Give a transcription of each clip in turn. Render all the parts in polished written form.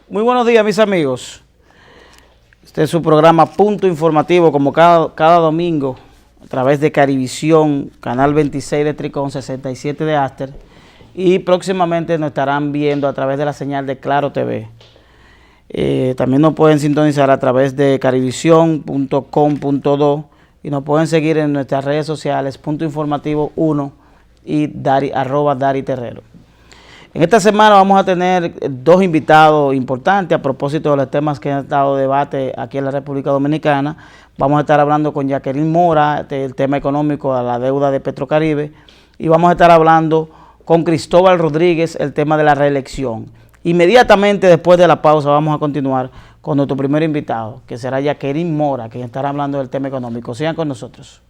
Muy buenos días, mis amigos. Este es su programa Punto Informativo, como cada domingo, a través de Carivisión, Canal 26 de Tricón, 67 de Aster, y próximamente nos estarán viendo a través de la señal de Claro TV. También nos pueden sintonizar a través de carivisión.com.do y nos pueden seguir en nuestras redes sociales, Punto Informativo 1 y @Dari Terrero. En esta semana vamos a tener dos invitados importantes a propósito de los temas que han estado de debate aquí en la República Dominicana. Vamos a estar hablando con Jacqueline Mora del tema económico a la deuda de Petrocaribe, y vamos a estar hablando con Cristóbal Rodríguez el tema de la reelección. Inmediatamente después de la pausa vamos a continuar con nuestro primer invitado, que será Jacqueline Mora, que estará hablando del tema económico. Sigan con nosotros.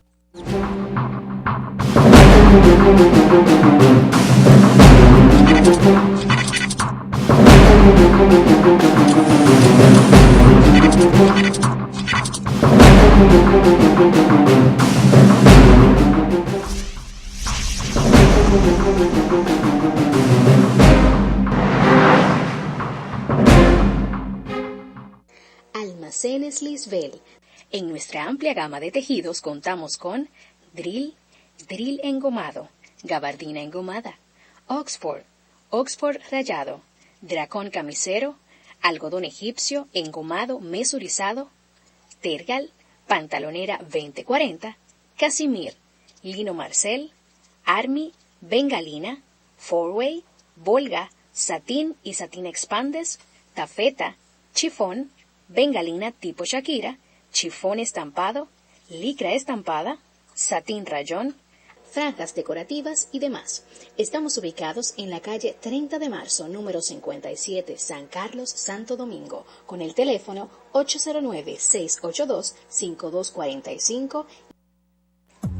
Almacenes Lisbel. En nuestra amplia gama de tejidos contamos con drill engomado, gabardina engomada, Oxford rayado, dracón camisero, algodón egipcio engomado mesurizado, tergal, pantalonera 2040, casimir, lino marcel, army, bengalina, four-way, volga, satín y satín expandes, tafeta, chifón, bengalina tipo Shakira, chifón estampado, licra estampada, satín rayón, franjas decorativas y demás. Estamos ubicados en la calle 30 de marzo, número 57, San Carlos, Santo Domingo, con el teléfono 809-682-5245.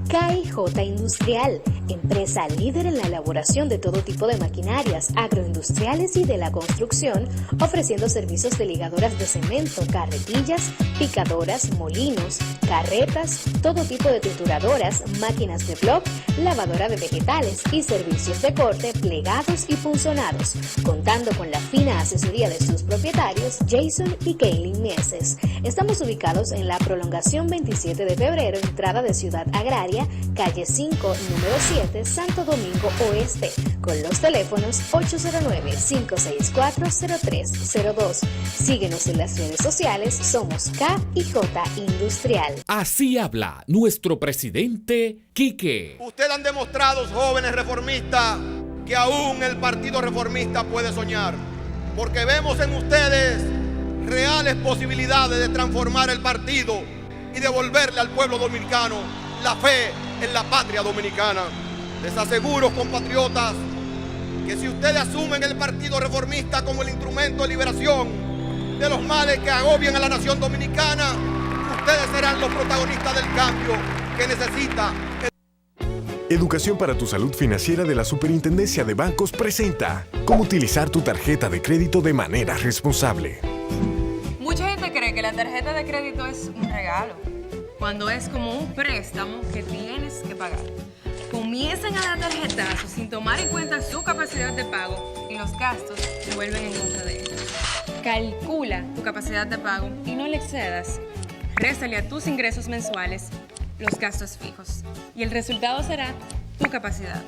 KIJ Industrial, empresa líder en la elaboración de todo tipo de maquinarias agroindustriales y de la construcción, ofreciendo servicios de ligadoras de cemento, carretillas, picadoras, molinos, carretas, todo tipo de trituradoras, máquinas de bloc, lavadora de vegetales y servicios de corte, plegados y punzonados, contando con la fina asesoría de sus propietarios, Jason y Kaylin Mieses. Estamos ubicados en la prolongación 27 de febrero, entrada de Ciudad Agraria, calle 5, número 7, Santo Domingo Oeste, con los teléfonos 809-564-0302. Síguenos en las redes sociales, somos KIJ Industrial. Así habla nuestro presidente Quique. Ustedes han demostrado, jóvenes reformistas, que aún el Partido Reformista puede soñar, porque vemos en ustedes reales posibilidades de transformar el partido y devolverle al pueblo dominicano la fe en la patria dominicana. Les aseguro, compatriotas, que si ustedes asumen el Partido Reformista como el instrumento de liberación de los males que agobian a la nación dominicana, ustedes serán los protagonistas del cambio que necesita. Educación para tu salud financiera de la Superintendencia de Bancos presenta cómo utilizar tu tarjeta de crédito de manera responsable. Mucha gente cree que la tarjeta de crédito es un regalo, cuando es como un préstamo que tienes que pagar. Comienzan a dar tarjetazos sin tomar en cuenta su capacidad de pago y los gastos se vuelven en contra de ellos. Calcula tu capacidad de pago y no le excedas. Réstale a tus ingresos mensuales los gastos fijos y el resultado será tu capacidad.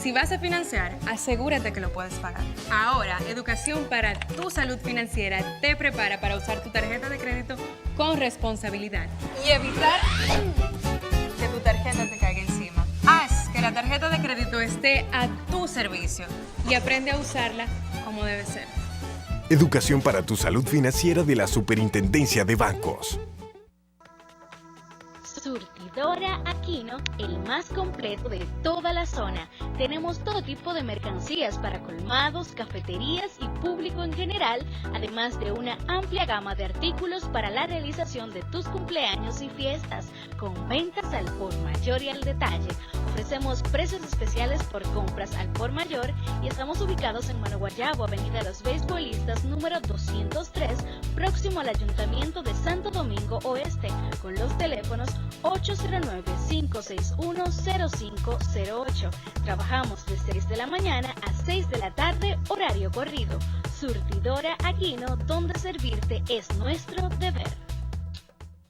Si vas a financiar, asegúrate que lo puedes pagar. Ahora, Educación para tu Salud Financiera te prepara para usar tu tarjeta de crédito con responsabilidad y evitar que tu tarjeta te caiga encima. Haz que la tarjeta de crédito esté a tu servicio y aprende a usarla como debe ser. Educación para tu salud financiera de la Superintendencia de Bancos. Surtidora Aquino, el más completo de toda la zona. Tenemos todo tipo de mercancías para colmados, cafeterías y público en general, además de una amplia gama de artículos para la realización de tus cumpleaños y fiestas, con ventas al por mayor y al detalle. Ofrecemos precios especiales por compras al por mayor y estamos ubicados en Mano Guayabo, Avenida Los Beisbolistas, número 203, próximo al Ayuntamiento de Santo Domingo Oeste, con los teléfonos 809-561-0508. Trabajamos de 6 de la mañana a 6 de la tarde, horario corrido. Surtidora Aquino, donde servirte es nuestro deber.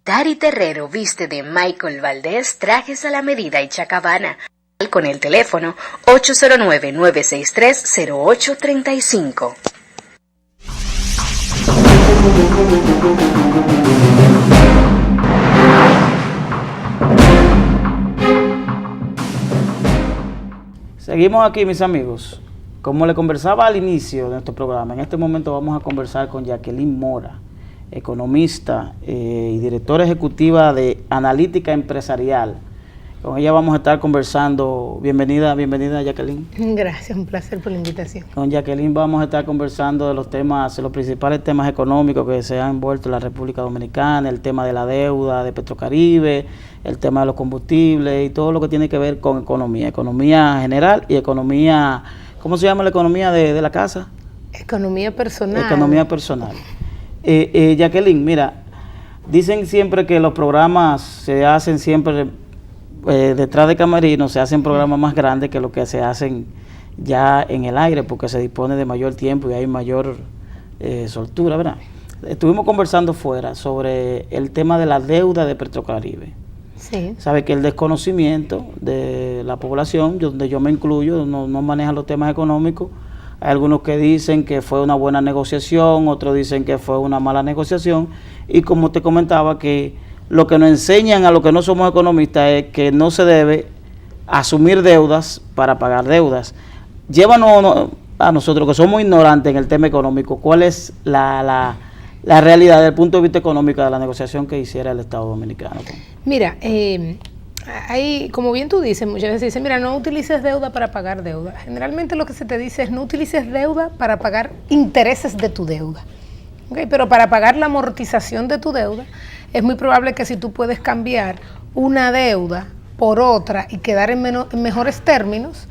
Dari Terrero viste de Michael Valdés trajes a la medida y Chacabana. Con el teléfono 809-963-0835. Seguimos aquí, mis amigos. Como le conversaba al inicio de nuestro programa, en este momento vamos a conversar con Jacqueline Mora, economista y directora ejecutiva de Analítica Empresarial. Con ella vamos a estar conversando. Bienvenida Jacqueline. Gracias, un placer por la invitación. Con Jacqueline vamos a estar conversando de los principales temas económicos que se han envuelto en la República Dominicana, el tema de la deuda de Petrocaribe, el tema de los combustibles y todo lo que tiene que ver con economía general y economía, ¿cómo se llama la economía de la casa? Economía personal. Economía personal. Jacqueline, mira, dicen siempre que los programas se hacen siempre detrás de camerinos, se hacen programas más grandes que lo que se hacen ya en el aire, porque se dispone de mayor tiempo y hay mayor soltura, ¿verdad? Estuvimos conversando fuera sobre el tema de la deuda de Petrocaribe. Sí. Sabe que el desconocimiento de la población, donde yo me incluyo, no maneja los temas económicos. Hay algunos que dicen que fue una buena negociación, otros dicen que fue una mala negociación, y como te comentaba, que lo que nos enseñan a los que no somos economistas es que no se debe asumir deudas para pagar deudas. Llévanos a nosotros que somos ignorantes en el tema económico, ¿cuál es la realidad desde el punto de vista económico de la negociación que hiciera el Estado Dominicano? Mira, hay, como bien tú dices, muchas veces dicen, mira, no utilices deuda para pagar deuda. Generalmente lo que se te dice es no utilices deuda para pagar intereses de tu deuda. ¿Okay? Pero para pagar la amortización de tu deuda, es muy probable que si tú puedes cambiar una deuda por otra y quedar en mejores términos,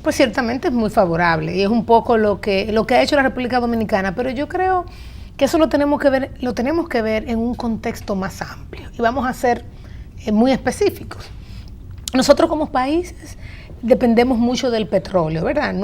pues ciertamente es muy favorable. Y es un poco lo que ha hecho la República Dominicana. Pero yo creo que eso lo tenemos que ver en un contexto más amplio. Y vamos a ser muy específicos. Nosotros como países dependemos mucho del petróleo, ¿verdad?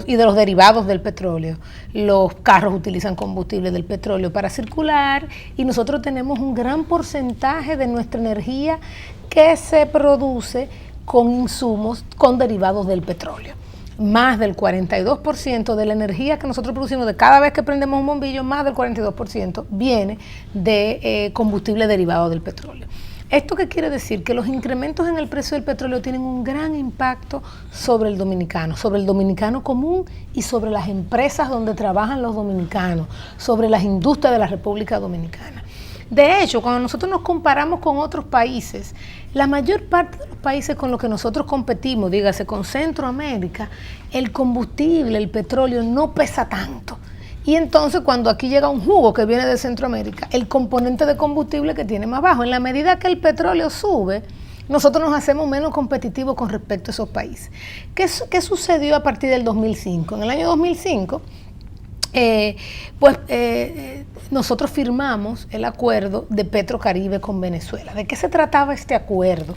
Y de los derivados del petróleo. Los carros utilizan combustible del petróleo para circular y nosotros tenemos un gran porcentaje de nuestra energía que se produce con insumos, con derivados del petróleo. Más del 42% de la energía que nosotros producimos de cada vez que prendemos un bombillo, más del 42% viene de combustible derivado del petróleo. ¿Esto qué quiere decir? Que los incrementos en el precio del petróleo tienen un gran impacto sobre el dominicano común y sobre las empresas donde trabajan los dominicanos, sobre las industrias de la República Dominicana. De hecho, cuando nosotros nos comparamos con otros países, la mayor parte de los países con los que nosotros competimos, dígase con Centroamérica, el combustible, el petróleo no pesa tanto. Y entonces cuando aquí llega un jugo que viene de Centroamérica, el componente de combustible que tiene más bajo. En la medida que el petróleo sube, nosotros nos hacemos menos competitivos con respecto a esos países. ¿Qué sucedió a partir del 2005? En el año 2005, nosotros firmamos el acuerdo de Petrocaribe con Venezuela. ¿De qué se trataba este acuerdo?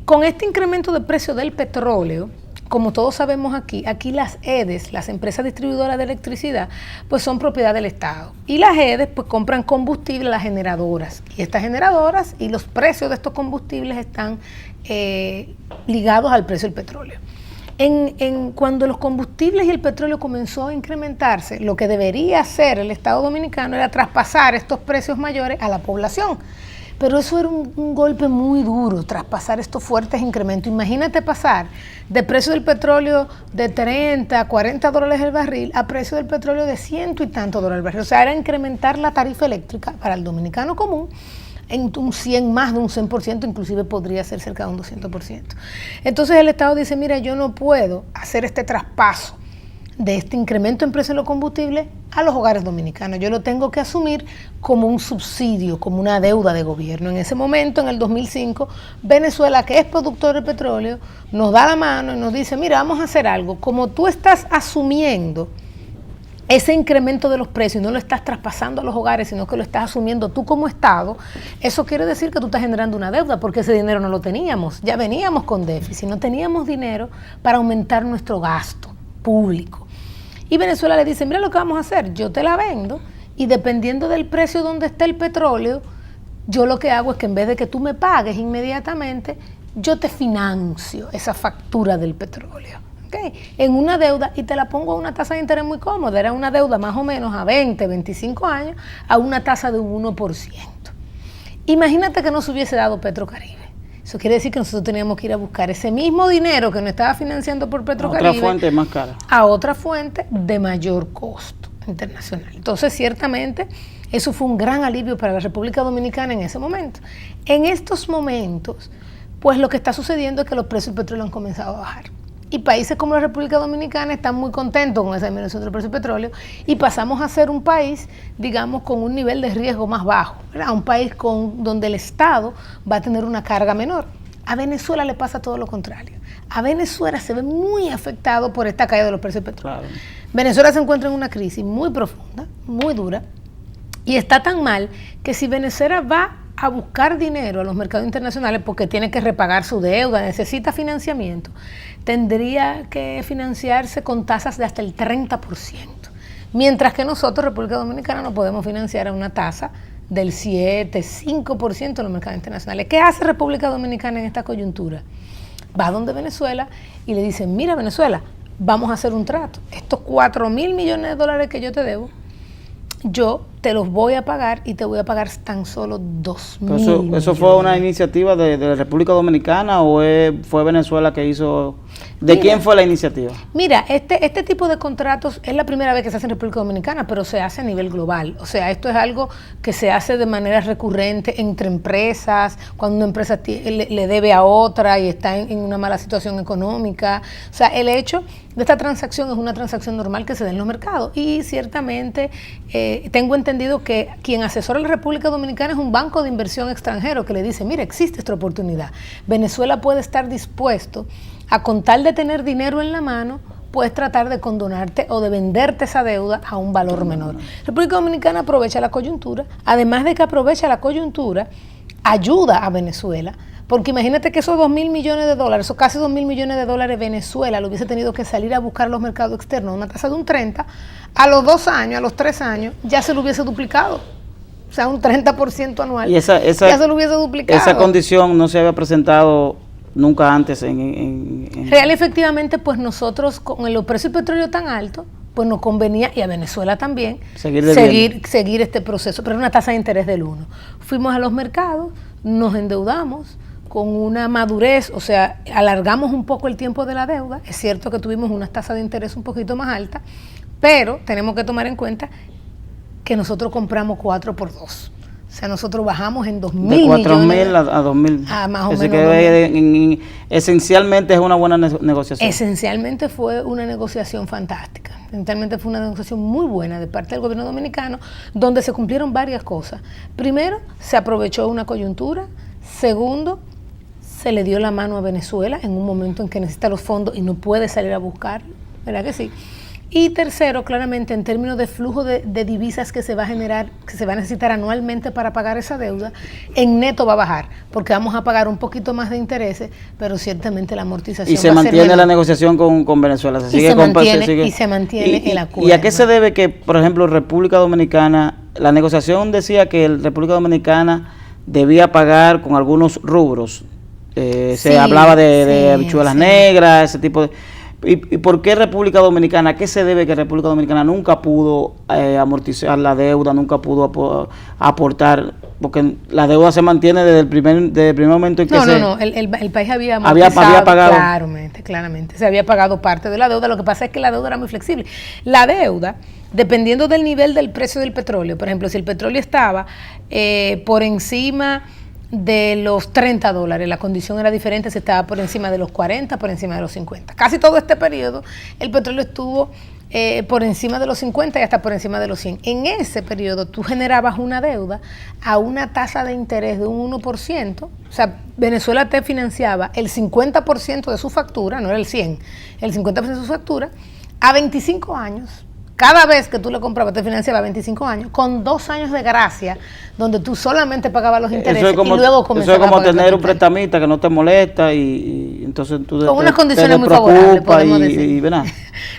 Con este incremento de precio del petróleo, como todos sabemos aquí las EDES, las empresas distribuidoras de electricidad, pues son propiedad del Estado. Y las EDES pues compran combustible a las generadoras. Y estas generadoras y los precios de estos combustibles están ligados al precio del petróleo. Cuando los combustibles y el petróleo comenzó a incrementarse, lo que debería hacer el Estado Dominicano era traspasar estos precios mayores a la población. Pero eso era un golpe muy duro, traspasar estos fuertes incrementos. Imagínate pasar de precio del petróleo de 30 a 40 dólares el barril a precio del petróleo de 100 y tantos dólares el barril. O sea, era incrementar la tarifa eléctrica para el dominicano común en un 100, más de un 100%, inclusive podría ser cerca de un 200%. Entonces el Estado dice, mira, yo no puedo hacer este traspaso de este incremento en precio de los combustibles a los hogares dominicanos. Yo lo tengo que asumir como un subsidio, como una deuda de gobierno. En ese momento, en el 2005, Venezuela, que es productor de petróleo, nos da la mano y nos dice, mira, vamos a hacer algo. Como tú estás asumiendo ese incremento de los precios y no lo estás traspasando a los hogares, sino que lo estás asumiendo tú como Estado, eso quiere decir que tú estás generando una deuda, porque ese dinero no lo teníamos. Ya veníamos con déficit, no teníamos dinero para aumentar nuestro gasto público. Y Venezuela le dice, mira lo que vamos a hacer, yo te la vendo y dependiendo del precio donde esté el petróleo, yo lo que hago es que en vez de que tú me pagues inmediatamente, yo te financio esa factura del petróleo, ¿okay? En una deuda y te la pongo a una tasa de interés muy cómoda, era una deuda más o menos a 20, 25 años, a una tasa de un 1%. Imagínate que no se hubiese dado Petrocaribe. Eso quiere decir que nosotros teníamos que ir a buscar ese mismo dinero que nos estaba financiando por Petrocaribe. Otra fuente más cara. A otra fuente de mayor costo internacional. Entonces, ciertamente, eso fue un gran alivio para la República Dominicana en ese momento. En estos momentos, pues lo que está sucediendo es que los precios del petróleo han comenzado a bajar. Y países como la República Dominicana están muy contentos con esa disminución del precio del petróleo y pasamos a ser un país, digamos, con un nivel de riesgo más bajo, ¿verdad? Un país donde el Estado va a tener una carga menor. A Venezuela le pasa todo lo contrario. A Venezuela se ve muy afectado por esta caída de los precios del petróleo. Claro. Venezuela se encuentra en una crisis muy profunda, muy dura, y está tan mal que si Venezuela va a buscar dinero a los mercados internacionales porque tiene que repagar su deuda, necesita financiamiento, tendría que financiarse con tasas de hasta el 30%. Mientras que nosotros, República Dominicana, no podemos financiar a una tasa del 7, 5% en los mercados internacionales. ¿Qué hace República Dominicana en esta coyuntura? Va donde Venezuela y le dice, mira Venezuela, vamos a hacer un trato. Estos 4.000 millones de dólares que yo te debo, yo te los voy a pagar y te voy a pagar tan solo 2.000 ¿Eso fue una iniciativa de la República Dominicana o fue Venezuela que hizo? ¿Quién fue la iniciativa? Mira, este tipo de contratos es la primera vez que se hace en República Dominicana, pero se hace a nivel global. O sea, esto es algo que se hace de manera recurrente entre empresas, cuando una empresa le debe a otra y está en una mala situación económica. O sea, el hecho de esta transacción es una transacción normal que se da en los mercados. Y ciertamente tengo entendido que quien asesora a la República Dominicana es un banco de inversión extranjero que le dice, mira, existe esta oportunidad. Venezuela puede estar dispuesto a, con tal de tener dinero en la mano, puedes tratar de condonarte o de venderte esa deuda a un valor menor. República Dominicana aprovecha la coyuntura, además de que aprovecha la coyuntura, ayuda a Venezuela, porque imagínate que esos 2.000 millones de dólares, esos casi 2.000 millones de dólares, Venezuela lo hubiese tenido que salir a buscar a los mercados externos a una tasa de un 30, a los 2 años, a los 3 años, ya se lo hubiese duplicado. O sea, un 30% anual, y ya se lo hubiese duplicado. Esa condición no se había presentado nunca antes en Real, efectivamente, pues nosotros con los precios del petróleo tan altos, pues nos convenía, y a Venezuela también, seguir este proceso, pero una tasa de interés del 1. Fuimos a los mercados, nos endeudamos con una madurez, o sea, alargamos un poco el tiempo de la deuda. Es cierto que tuvimos una tasa de interés un poquito más alta, pero tenemos que tomar en cuenta que nosotros compramos 4 por 2. O sea, nosotros bajamos en 2.000 millones. De 4.000 a 2.000. Más o menos. Que esencialmente es una buena negociación. Esencialmente fue una negociación fantástica. Esencialmente fue una negociación muy buena de parte del gobierno dominicano, donde se cumplieron varias cosas. Primero, se aprovechó una coyuntura. Segundo, se le dio la mano a Venezuela en un momento en que necesita los fondos y no puede salir a buscarlos. ¿Verdad que sí? Y tercero, claramente, en términos de flujo de divisas que se va a generar, que se va a necesitar anualmente para pagar esa deuda, en neto va a bajar, porque vamos a pagar un poquito más de intereses, pero ciertamente la amortización y se mantiene la negociación con Venezuela. Se mantiene el acuerdo. ¿Y a qué se debe que, por ejemplo, República Dominicana, la negociación decía que República Dominicana debía pagar con algunos rubros? Se hablaba de habichuelas negras, ese tipo de... ¿Y por qué República Dominicana? ¿A qué se debe que República Dominicana nunca pudo amortizar la deuda, nunca pudo aportar? Porque la deuda se mantiene desde el primer momento en que el país había amortizado, había pagado. Claramente, se había pagado parte de la deuda. Lo que pasa es que la deuda era muy flexible. La deuda dependiendo del nivel del precio del petróleo. Por ejemplo, si el petróleo estaba por encima de los $30, la condición era diferente si estaba por encima de los 40, por encima de los 50. Casi todo este periodo el petróleo estuvo por encima de los 50 y hasta por encima de los 100. En ese periodo tú generabas una deuda a una tasa de interés de un 1%, o sea, Venezuela te financiaba el 50% de su factura, no era el 100, el 50% de su factura, a 25 años. Cada vez que tú le comprabas te financiaba 25 años, con 2 años de gracia, donde tú solamente pagabas los intereses y luego comenzabas a pagar. Eso es como tener un prestamista que no te molesta y entonces tú con unas condiciones muy favorables, podemos decir.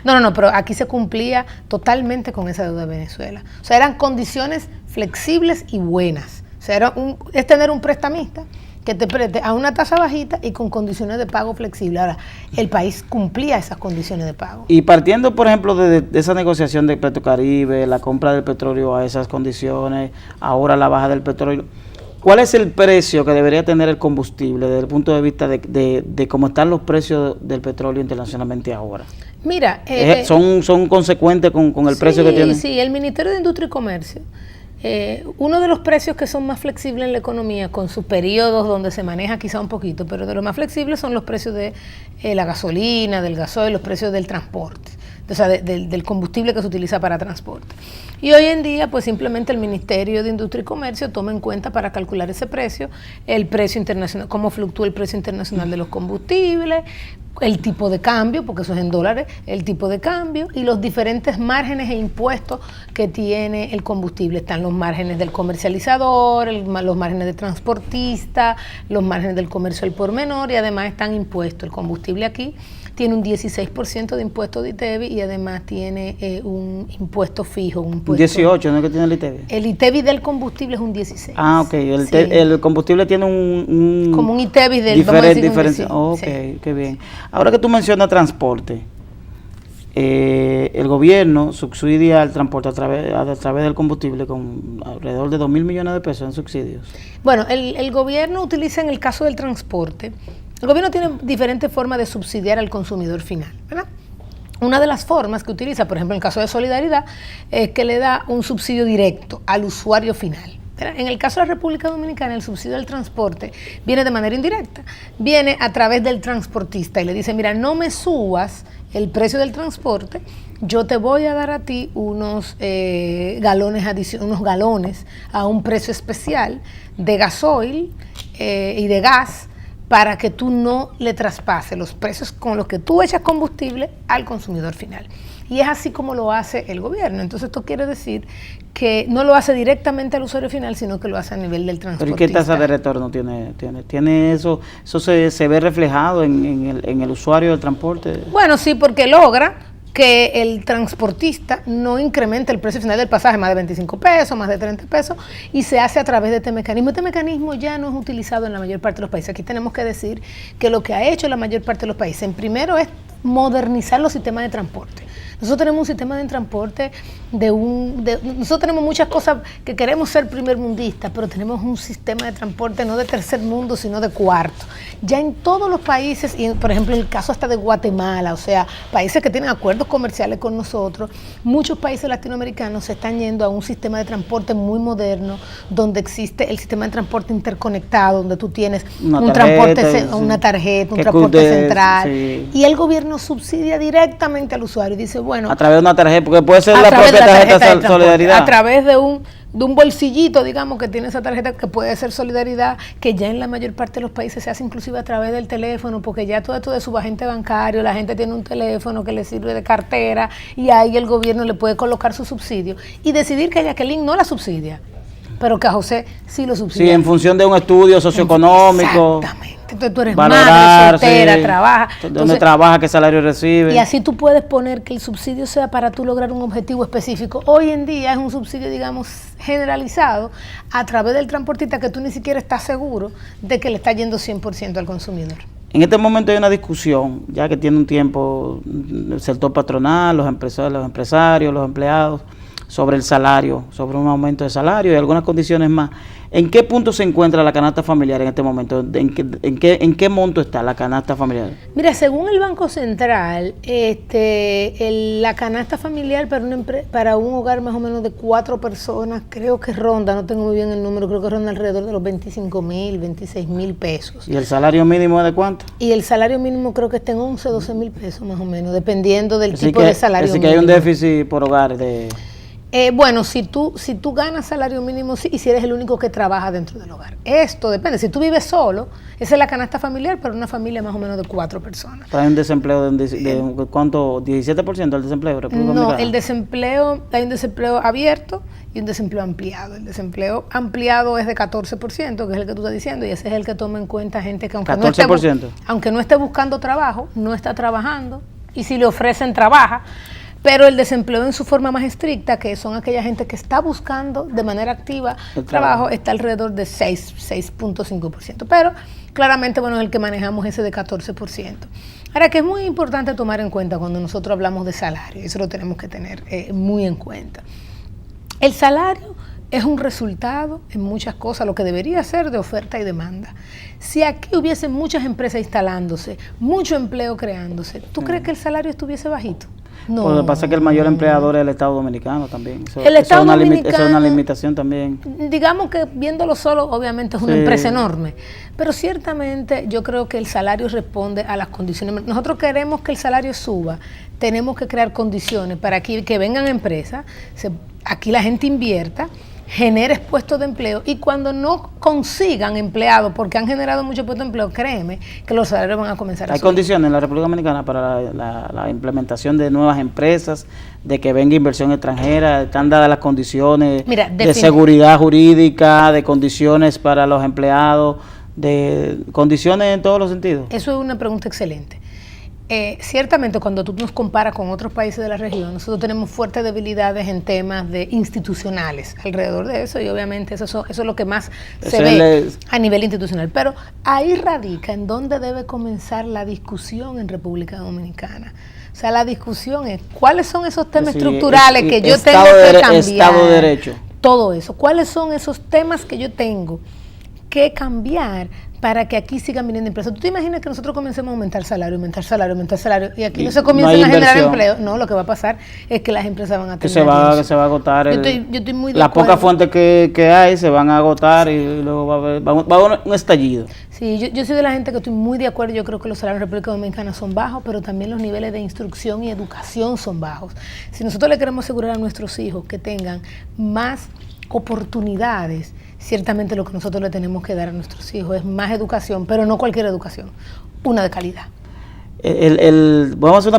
No, pero aquí se cumplía totalmente con esa deuda de Venezuela. O sea, eran condiciones flexibles y buenas. O sea, es tener un prestamista que te preste a una tasa bajita y con condiciones de pago flexibles. Ahora, el país cumplía esas condiciones de pago. Y partiendo, por ejemplo, de esa negociación de Petrocaribe, la compra del petróleo a esas condiciones, ahora la baja del petróleo, ¿cuál es el precio que debería tener el combustible desde el punto de vista de cómo están los precios del petróleo internacionalmente ahora? Mira, ¿son consecuentes con el precio que tienen? Sí, el Ministerio de Industria y Comercio, uno de los precios que son más flexibles en la economía, con sus periodos donde se maneja quizá un poquito, pero de los más flexibles son los precios de la gasolina, del gasoil, los precios del transporte, o sea, del combustible que se utiliza para transporte. Y hoy en día, pues simplemente el Ministerio de Industria y Comercio toma en cuenta para calcular ese precio, el precio internacional, cómo fluctúa el precio internacional de los combustibles, el tipo de cambio, porque eso es en dólares, el tipo de cambio y los diferentes márgenes e impuestos que tiene el combustible. Están los márgenes del comercializador, los márgenes del transportista, los márgenes del comercio al por menor y además están impuestos. El combustible aquí tiene un 16% de impuesto de ITEVI y además tiene un impuesto fijo. Un impuesto, 18, ¿no es que tiene el ITEVI? El ITEVI del combustible es un 16. Ah, ok. El combustible tiene un como un ITEVI del diferencia. Ok, sí. Qué bien. Ahora que tú mencionas transporte, el gobierno subsidia el transporte a través del combustible con alrededor de 2.000 millones de pesos en subsidios. Bueno, el gobierno utiliza en el caso del transporte, el gobierno tiene diferentes formas de subsidiar al consumidor final, ¿verdad? Una de las formas que utiliza, por ejemplo, en el caso de Solidaridad, es que le da un subsidio directo al usuario final. En el caso de la República Dominicana, el subsidio del transporte viene de manera indirecta, viene a través del transportista y le dice, mira, no me subas el precio del transporte, yo te voy a dar a ti unos galones a un precio especial de gasoil y de gas para que tú no le traspases los precios con los que tú echas combustible al consumidor final. Y es así como lo hace el gobierno. Entonces esto quiere decir que no lo hace directamente al usuario final, sino que lo hace a nivel del transportista. ¿Pero y qué tasa de retorno tiene eso? ¿Eso se ve reflejado en el usuario del transporte? Bueno, sí, porque logra que el transportista no incremente el precio final del pasaje más de 25 pesos, más de 30 pesos, y se hace a través de este mecanismo. Este mecanismo ya no es utilizado en la mayor parte de los países. Aquí tenemos que decir que lo que ha hecho la mayor parte de los países, en primero es modernizar los sistemas de transporte. Nosotros tenemos un sistema de transporte nosotros tenemos muchas cosas que queremos ser primermundistas, pero tenemos un sistema de transporte no de tercer mundo, sino de cuarto. Ya en todos los países, y por ejemplo en el caso hasta de Guatemala, o sea, países que tienen acuerdos comerciales con nosotros, muchos países latinoamericanos se están yendo a un sistema de transporte muy moderno, donde existe el sistema de transporte interconectado, donde tú tienes una tarjeta, un transporte central, sí. Y el gobierno subsidia directamente al usuario y dice, bueno, a través de una tarjeta, porque puede ser la propia tarjeta de Solidaridad. A través de un bolsillito, digamos, que tiene esa tarjeta que puede ser Solidaridad, que ya en la mayor parte de los países se hace inclusive a través del teléfono, porque ya todo esto de su agente bancario, la gente tiene un teléfono que le sirve de cartera y ahí el gobierno le puede colocar su subsidio y decidir que a Jacqueline no la subsidia, pero que a José sí lo subsidia. Sí, en función de un estudio socioeconómico. Exactamente. Entonces tú eres valorar, madre, soltera, sí, trabaja. ¿Dónde trabaja? ¿Qué salario recibe? Y así tú puedes poner que el subsidio sea para tú lograr un objetivo específico. Hoy en día es un subsidio, digamos, generalizado a través del transportista que tú ni siquiera estás seguro de que le está yendo 100% al consumidor. En este momento hay una discusión, ya que tiene un tiempo, el sector patronal, los empresarios, los empleados, sobre el salario, sobre un aumento de salario y algunas condiciones más. ¿En qué punto se encuentra la canasta familiar en este momento? ¿En qué monto está la canasta familiar? Mira, según el Banco Central, la canasta familiar para un hogar más o menos de 4 personas, creo que ronda, no tengo muy bien el número, creo que ronda alrededor de los 25,000, 26,000 pesos. ¿Y el salario mínimo es de cuánto? Y el salario mínimo creo que está en 11, 12,000 pesos más o menos, dependiendo del tipo de salario mínimo. Así que hay un déficit por hogar de... Bueno, si tú ganas salario mínimo, sí, y si eres el único que trabaja dentro del hogar. Esto depende. Si tú vives solo, esa es la canasta familiar para una familia más o menos de 4 personas. ¿Hay un desempleo de cuánto? ¿17% del desempleo? No, hay un desempleo abierto y un desempleo ampliado. El desempleo ampliado es de 14%, que es el que tú estás diciendo, y ese es el que toma en cuenta gente que aunque 14%. Aunque no esté buscando trabajo, no está trabajando, y si le ofrecen trabaja. Pero el desempleo en su forma más estricta, que son aquella gente que está buscando de manera activa el trabajo, está alrededor de 6.5%. Pero claramente, bueno, es el que manejamos ese de 14%. Ahora, que es muy importante tomar en cuenta cuando nosotros hablamos de salario, eso lo tenemos que tener muy en cuenta. El salario es un resultado en muchas cosas, lo que debería ser de oferta y demanda. Si aquí hubiesen muchas empresas instalándose, mucho empleo creándose, ¿tú crees que el salario estuviese bajito? No. Lo que pasa es que el mayor empleador es el Estado Dominicano también. Eso es una limitación también. Digamos que viéndolo solo, obviamente es una empresa enorme. Pero ciertamente yo creo que el salario responde a las condiciones. Nosotros queremos que el salario suba, tenemos que crear condiciones para que vengan empresas, aquí la gente invierta, genere puestos de empleo, y cuando no consigan empleados, porque han generado muchos puestos de empleo, créeme que los salarios van a comenzar a subir. ¿Hay condiciones en la República Dominicana para la implementación de nuevas empresas, de que venga inversión extranjera? ¿Están dadas las condiciones de seguridad jurídica, de condiciones para los empleados, de condiciones en todos los sentidos? Eso es una pregunta excelente. Ciertamente cuando tú nos comparas con otros países de la región, nosotros tenemos fuertes debilidades en temas de institucionales alrededor de eso, y obviamente eso es lo que más se ve a nivel institucional. Pero ahí radica en dónde debe comenzar la discusión en República Dominicana. O sea, la discusión es cuáles son esos temas estructurales que yo tengo que cambiar. Estado de Derecho. Todo eso. ¿Cuáles son esos temas que yo tengo que cambiar para que aquí sigan viniendo empresas? ¿Tú te imaginas que nosotros comencemos a aumentar salario, y aquí no se comiencen a generar empleo? No, lo que va a pajar es que las empresas van a tener que se va a agotar. Yo estoy muy de las acuerdo. pocas fuentes que hay se van a agotar y luego va a haber un estallido. Sí, yo soy de la gente que estoy muy de acuerdo. Yo creo que los salarios en República Dominicana son bajos, pero también los niveles de instrucción y educación son bajos. Si nosotros le queremos asegurar a nuestros hijos que tengan más oportunidades, ciertamente lo que nosotros le tenemos que dar a nuestros hijos es más educación, pero no cualquier educación, una de calidad. Voy a hacer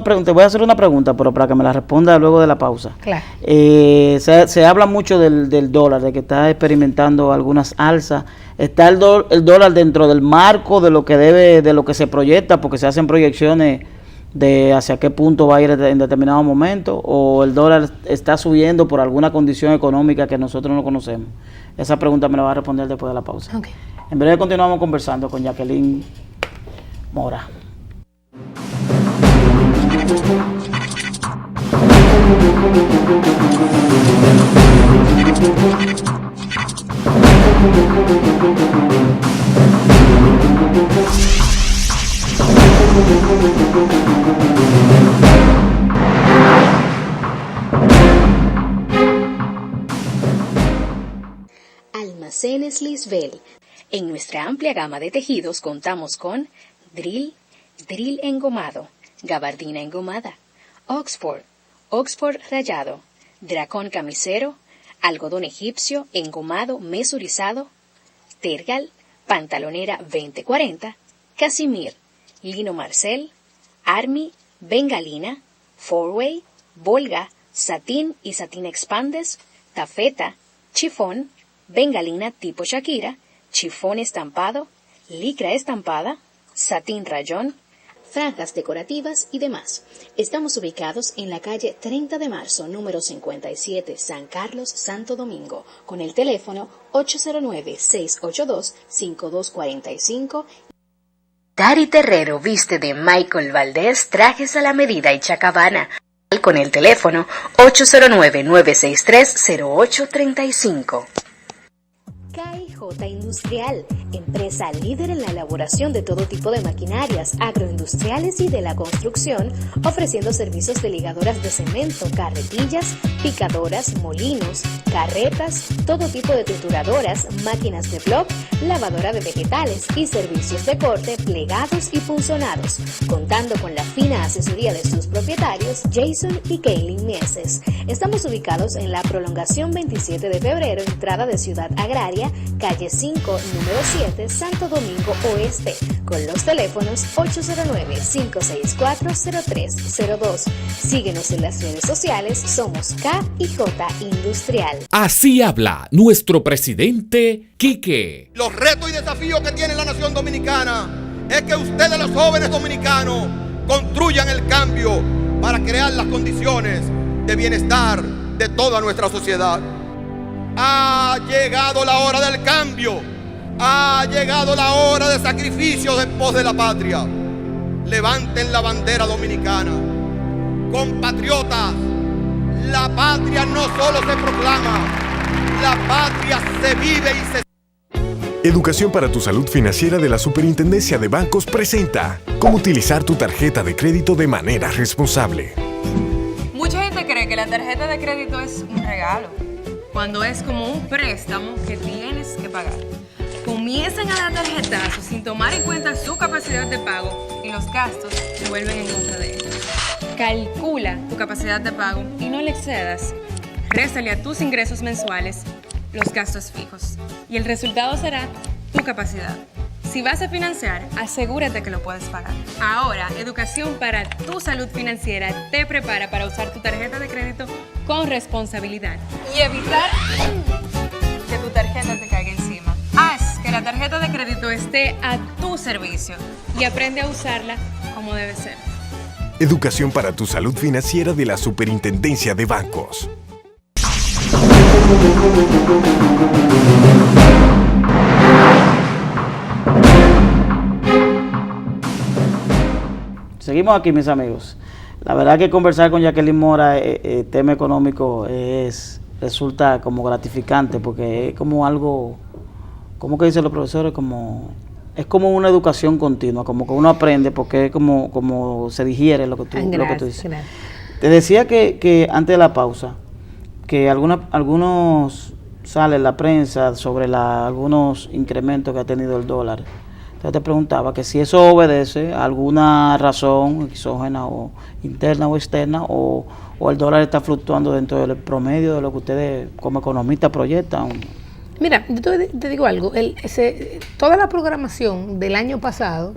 una pregunta, pero para que me la responda luego de la pausa. Claro. Se habla mucho del dólar, de que está experimentando algunas alzas. ¿Está el dólar dentro del marco de lo que se proyecta, porque se hacen proyecciones de hacia qué punto va a ir en determinado momento, o el dólar está subiendo por alguna condición económica que nosotros no conocemos? Esa pregunta me la va a responder después de la pausa. Okay. En breve continuamos conversando con Jacqueline Mora. Almacenes Lisbel. En nuestra amplia gama de tejidos contamos con drill engomado, gabardina engomada, Oxford rayado, dracón camisero, algodón egipcio engomado mesurizado, tergal, pantalonera 2040, casimir, lino marcel, army, bengalina, four-way, volga, satín y satín expandes, tafeta, chifón, bengalina tipo Shakira, chifón estampado, licra estampada, satín rayón, franjas decorativas y demás. Estamos ubicados en la calle 30 de marzo, número 57, San Carlos, Santo Domingo, con el teléfono 809-682-5245. Dari Terrero viste de Michael Valdés trajes a la medida y Chacabana, con el teléfono 809-963-0835. KIJ Industrial, empresa líder en la elaboración de todo tipo de maquinarias agroindustriales y de la construcción, ofreciendo servicios de ligadoras de cemento, carretillas, picadoras, molinos, carretas, todo tipo de trituradoras, máquinas de bloc, lavadora de vegetales y servicios de corte, plegados y punzonados, contando con la fina asesoría de sus propietarios, Jason y Kaylin Mieses. Estamos ubicados en la prolongación 27 de febrero, entrada de Ciudad Agraria, calle 5, número 7, Santo Domingo Oeste, con los teléfonos 809-564-0302. Síguenos en las redes sociales, somos KIJ Industrial. Así habla nuestro presidente Quique. Los retos y desafíos que tiene la nación dominicana es que ustedes, los jóvenes dominicanos, construyan el cambio para crear las condiciones de bienestar de toda nuestra sociedad. Ha llegado la hora del cambio. Ha llegado la hora de sacrificios en pos de la patria. Levanten la bandera dominicana. Compatriotas, la patria no solo se proclama, la patria se vive y se... Educación para tu salud financiera de la Superintendencia de Bancos presenta cómo utilizar tu tarjeta de crédito de manera responsable. Mucha gente cree que la tarjeta de crédito es un regalo, cuando es como un préstamo que tienes que pagar. Comiencen a dar tarjetazos sin tomar en cuenta su capacidad de pago y los gastos se vuelven en contra de ellos. Calcula tu capacidad de pago y no le excedas. Réstale a tus ingresos mensuales los gastos fijos y el resultado será tu capacidad. Si vas a financiar, asegúrate que lo puedes pagar. Ahora, Educación para tu Salud Financiera te prepara para usar tu tarjeta de crédito con responsabilidad y evitar que tu tarjeta te caiga encima. Haz que la tarjeta de crédito esté a tu servicio y aprende a usarla como debe ser. Educación para tu salud financiera de la Superintendencia de Bancos. Seguimos aquí, mis amigos. La verdad que conversar con Jacqueline Mora, tema económico, resulta como gratificante, porque es como algo, como que dicen los profesores, es como una educación continua, como que uno aprende, porque es como se digiere lo que tú dices. Gracias. Te decía que antes de la pausa, que algunos sale en la prensa sobre algunos incrementos que ha tenido el dólar. Entonces te preguntaba que si eso obedece a alguna razón exógena o interna o externa, o el dólar está fluctuando dentro del promedio de lo que ustedes como economistas proyectan. Mira, yo te digo algo, toda la programación del año pasado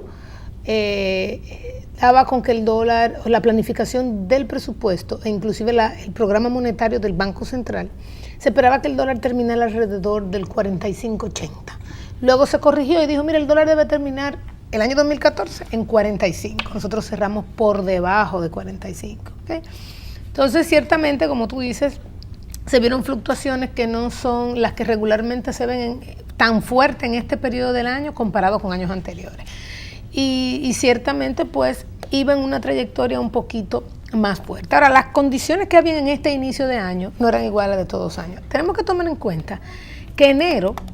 daba con que el dólar, la planificación del presupuesto e inclusive el programa monetario del Banco Central, se esperaba que el dólar terminara alrededor del 45.80. Luego se corrigió y dijo, mira, el dólar debe terminar el año 2014 en 45. Nosotros cerramos por debajo de 45. ¿Okay? Entonces, ciertamente, como tú dices, se vieron fluctuaciones que no son las que regularmente se ven tan fuertes en este periodo del año comparado con años anteriores. Y ciertamente, pues, iba en una trayectoria un poquito más fuerte. Ahora, las condiciones que habían en este inicio de año no eran iguales de todos los años. Tenemos que tomar en cuenta que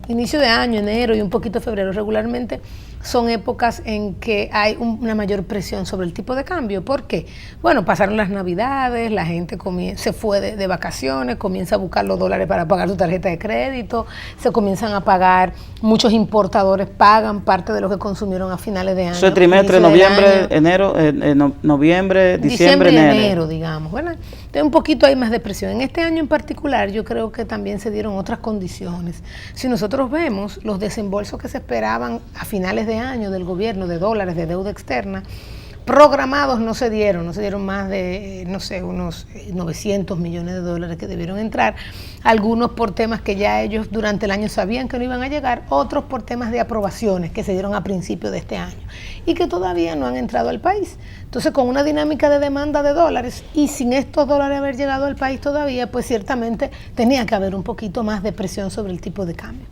inicio de año, enero y un poquito febrero, regularmente son épocas en que hay una mayor presión sobre el tipo de cambio. ¿Por qué? Bueno, pasaron las Navidades, la gente se fue de vacaciones, comienza a buscar los dólares para pagar su tarjeta de crédito, se comienzan a pagar, muchos importadores pagan parte de lo que consumieron a finales de año. Eso es trimestre, noviembre, enero, noviembre, diciembre, enero, digamos, ¿verdad? Entonces un poquito hay más de presión. En este año en particular yo creo que también se dieron otras condiciones. Si nosotros vemos los desembolsos que se esperaban a finales de año del gobierno de dólares de deuda externa, programados no se dieron más de, unos 900 millones de dólares que debieron entrar, algunos por temas que ya ellos durante el año sabían que no iban a llegar, otros por temas de aprobaciones que se dieron a principios de este año y que todavía no han entrado al país. Entonces, con una dinámica de demanda de dólares y sin estos dólares haber llegado al país todavía, pues ciertamente tenía que haber un poquito más de presión sobre el tipo de cambio.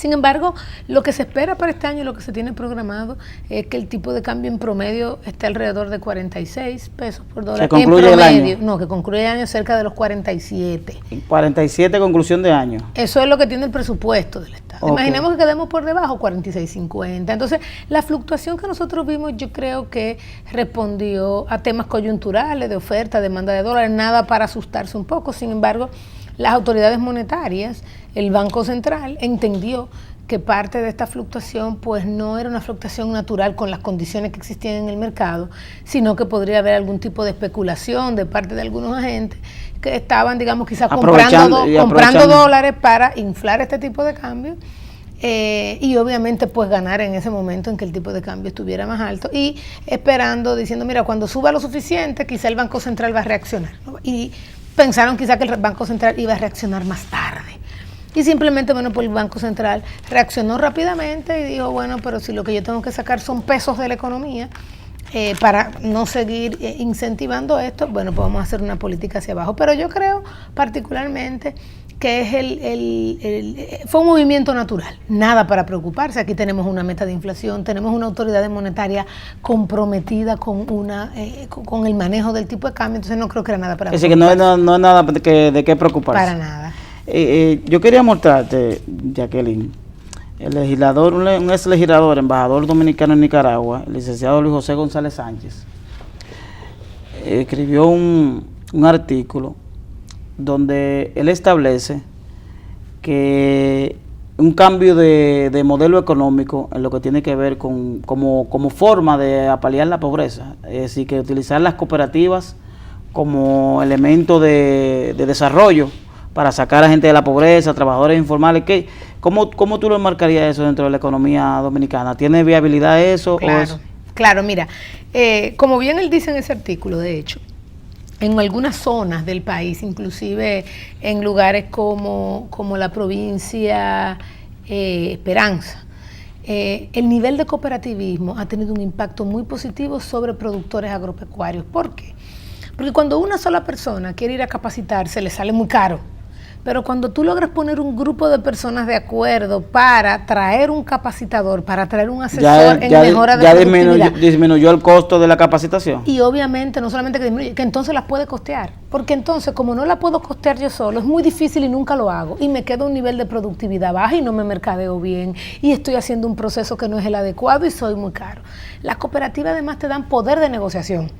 Sin embargo, lo que se espera para este año, lo que se tiene programado, es que el tipo de cambio en promedio esté alrededor de 46 pesos por dólar. ¿Se concluye en promedio, el año? No, que concluye el año cerca de los 47. 47 conclusión de año. Eso es lo que tiene el presupuesto del Estado. Okay. Imaginemos que quedemos por debajo, 46.50. Entonces, la fluctuación que nosotros vimos, yo creo que respondió a temas coyunturales, de oferta, demanda de dólares, nada para asustarse un poco. Sin embargo, las autoridades monetarias, el Banco Central, entendió que parte de esta fluctuación pues no era una fluctuación natural con las condiciones que existían en el mercado, sino que podría haber algún tipo de especulación de parte de algunos agentes que estaban, digamos, quizás comprando dólares para inflar este tipo de cambio. Y obviamente pues ganar en ese momento en que el tipo de cambio estuviera más alto y esperando, diciendo, mira, cuando suba lo suficiente, quizá el Banco Central va a reaccionar, ¿no? Y pensaron quizá que el Banco Central iba a reaccionar más tarde. Y simplemente, bueno, pues el Banco Central reaccionó rápidamente y dijo, bueno, pero si lo que yo tengo que sacar son pesos de la economía para no seguir incentivando esto, bueno, pues vamos a hacer una política hacia abajo. Pero yo creo particularmente que es fue un movimiento natural, nada para preocuparse. Aquí tenemos una meta de inflación, tenemos una autoridad monetaria comprometida con con el manejo del tipo de cambio, entonces no creo que era nada para preocuparse. Es decir, que no es nada de qué preocuparse. Para nada. Yo quería mostrarte, Jacqueline, el legislador, un ex legislador, embajador dominicano en Nicaragua, el licenciado Luis José González Sánchez, escribió un artículo donde él establece que un cambio de modelo económico en lo que tiene que ver con como forma de apalear la pobreza, es decir, que utilizar las cooperativas como elemento de desarrollo para sacar a gente de la pobreza, trabajadores informales. ¿Cómo tú lo marcarías eso dentro de la economía dominicana? ¿Tiene viabilidad eso? Claro, mira, como bien él dice en ese artículo, de hecho, en algunas zonas del país, inclusive en lugares como la provincia Esperanza, el nivel de cooperativismo ha tenido un impacto muy positivo sobre productores agropecuarios. ¿Por qué? Porque cuando una sola persona quiere ir a capacitarse, le sale muy caro. Pero cuando tú logras poner un grupo de personas de acuerdo para traer un capacitador, para traer un asesor en mejora de productividad, disminuyó el costo de la capacitación. Y obviamente no solamente que disminuye, que entonces las puede costear. Porque entonces, como no la puedo costear yo solo, es muy difícil y nunca lo hago. Y me quedo a un nivel de productividad baja y no me mercadeo bien. Y estoy haciendo un proceso que no es el adecuado y soy muy caro. Las cooperativas además te dan poder de negociación.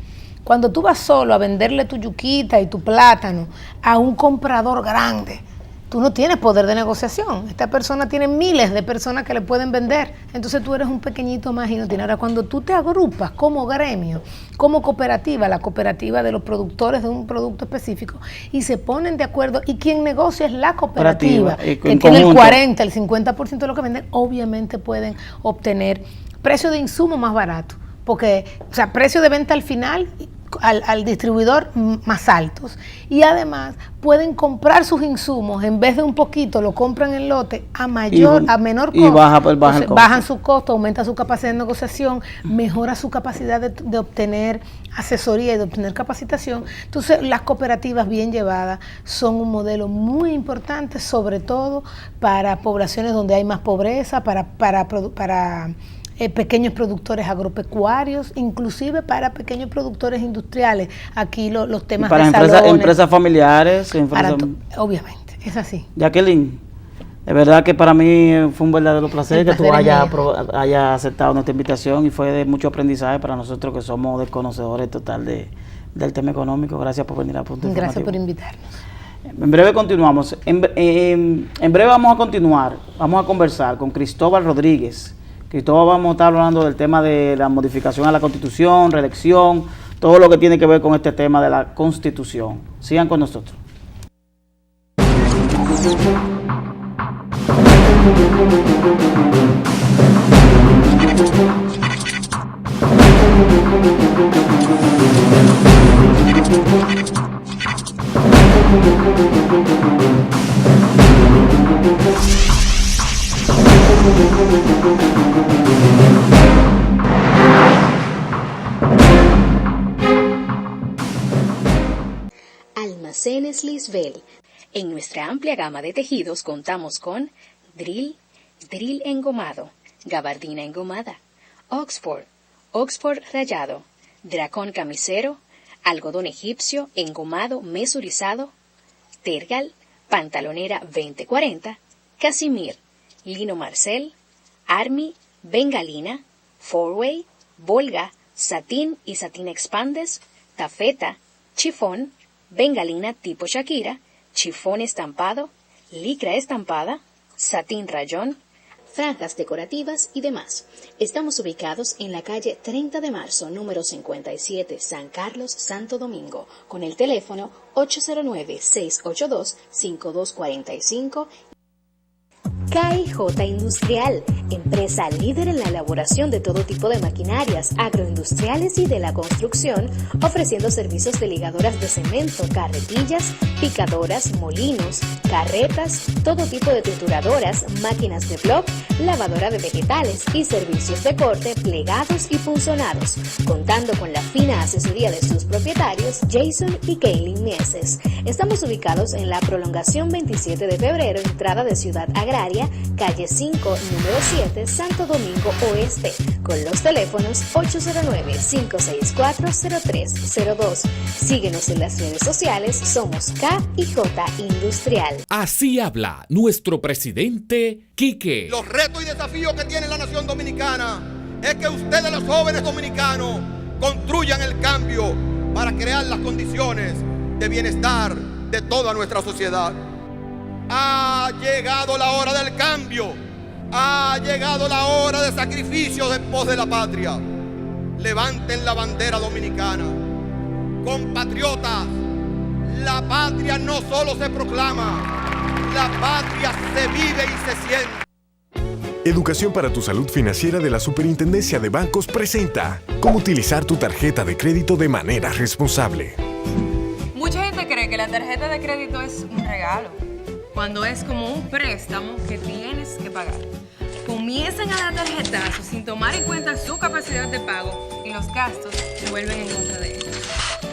Cuando tú vas solo a venderle tu yuquita y tu plátano a un comprador grande, tú no tienes poder de negociación. Esta persona tiene miles de personas que le pueden vender. Entonces tú eres un pequeñito más y no tienes. Ahora, cuando tú te agrupas como gremio, como cooperativa, la cooperativa de los productores de un producto específico, y se ponen de acuerdo, y quien negocia es la cooperativa, que tiene el 40, el 50% de lo que venden, obviamente pueden obtener precio de insumo más barato. Porque, o sea, precio de venta al final, al distribuidor más altos. Y además pueden comprar sus insumos, en vez de un poquito, lo compran en lote a menor costo. Y bajan su costo, aumenta su capacidad de negociación, mejora su capacidad de obtener asesoría y de obtener capacitación. Entonces, las cooperativas bien llevadas son un modelo muy importante, sobre todo para poblaciones donde hay más pobreza, para pequeños productores agropecuarios, inclusive para pequeños productores industriales. Aquí los temas para de salones, empresas familiares. Obviamente, es así. Jacqueline, de verdad que para mí fue un verdadero placer que tú hayas aceptado nuestra invitación y fue de mucho aprendizaje para nosotros que somos desconocedores total del tema económico. Gracias por venir a Punto Informativo. Gracias por invitarnos. En breve continuamos. En breve vamos a conversar con Cristóbal Rodríguez. Cristóbal, vamos a estar hablando del tema de la modificación a la Constitución, reelección, todo lo que tiene que ver con este tema de la Constitución. Sigan con nosotros. Almacenes Lisbel. En nuestra amplia gama de tejidos contamos con drill, Drill engomado, gabardina engomada, Oxford, Oxford rayado, dracón camisero, algodón egipcio engomado mesurizado, tergal, pantalonera 2040, casimir, lino marcel, army, bengalina, four-way, volga, satín y satín expandes, tafeta, chifón, bengalina tipo Shakira, chifón estampado, licra estampada, satín rayón, franjas decorativas y demás. Estamos ubicados en la calle 30 de marzo, número 57, San Carlos, Santo Domingo, con el teléfono 809-682-5245. KIJ Industrial, empresa líder en la elaboración de todo tipo de maquinarias agroindustriales y de la construcción, ofreciendo servicios de ligadoras de cemento, carretillas, picadoras, molinos, carretas, todo tipo de trituradoras, máquinas de bloc, lavadora de vegetales y servicios de corte, plegados y punzonados, contando con la fina asesoría de sus propietarios, Jason y Kaylin Mieses. Estamos ubicados en la prolongación 27 de febrero, entrada de Ciudad Agraria, calle 5, número 7, Santo Domingo Oeste, con los teléfonos 809-564-0302. Síguenos en las redes sociales, somos KIJ Industrial. Así habla nuestro presidente Quique. Los retos y desafíos que tiene la nación dominicana es que ustedes, los jóvenes dominicanos, construyan el cambio para crear las condiciones de bienestar de toda nuestra sociedad. Ha llegado la hora del cambio. Ha llegado la hora de sacrificios en pos de la patria. Levanten la bandera dominicana. Compatriotas, la patria no solo se proclama, la patria se vive y se siente. Educación para tu salud financiera de la Superintendencia de Bancos presenta cómo utilizar tu tarjeta de crédito de manera responsable. Mucha gente cree que la tarjeta de crédito es un regalo, cuando es como un préstamo que tienes que pagar. Comiencen a dar tarjetazos sin tomar en cuenta su capacidad de pago y los gastos se vuelven en contra de ellos.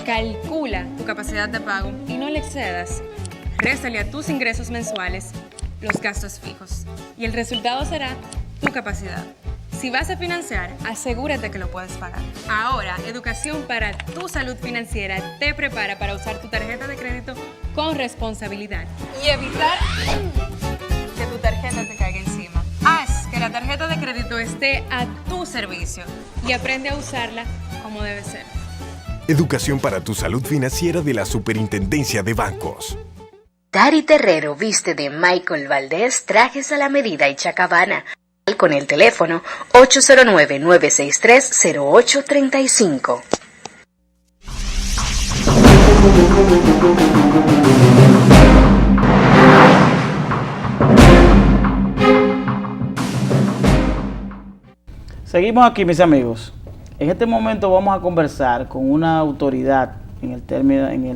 Calcula tu capacidad de pago y no le excedas. Réstale a tus ingresos mensuales los gastos fijos y el resultado será tu capacidad. Si vas a financiar, asegúrate que lo puedes pagar. Ahora, Educación para tu Salud Financiera te prepara para usar tu tarjeta de crédito con responsabilidad y evitar que tu tarjeta te caiga encima. Haz que la tarjeta de crédito esté a tu servicio y aprende a usarla como debe ser. Educación para tu salud financiera de la Superintendencia de Bancos. Dari Terrero viste de Michael Valdés trajes a la medida y Chacabana, con el teléfono 809-963-0835. Seguimos aquí, mis amigos. En este momento vamos a conversar con una autoridad en el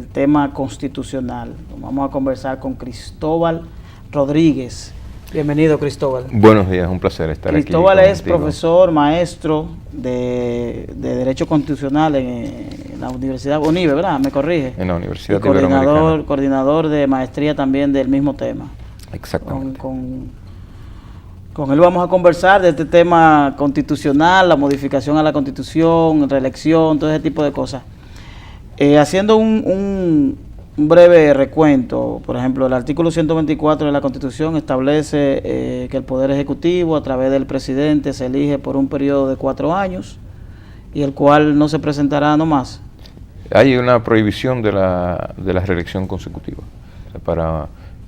tema constitucional. Vamos a conversar con Cristóbal Rodríguez. Bienvenido, Cristóbal. Buenos días, un placer estar aquí. Cristóbal es profesor, maestro de Derecho Constitucional en la Universidad UNIBE, ¿verdad? ¿Me corrige? En la Universidad Iberoamericana. Coordinador de maestría también del mismo tema. Exactamente. Con él vamos a conversar de este tema constitucional, la modificación a la Constitución, reelección, todo ese tipo de cosas. Haciendo un breve recuento, por ejemplo, el artículo 124 de la Constitución establece que el Poder Ejecutivo, a través del presidente, se elige por un periodo de 4 años y el cual no se presentará nomás. Hay una prohibición de la reelección consecutiva.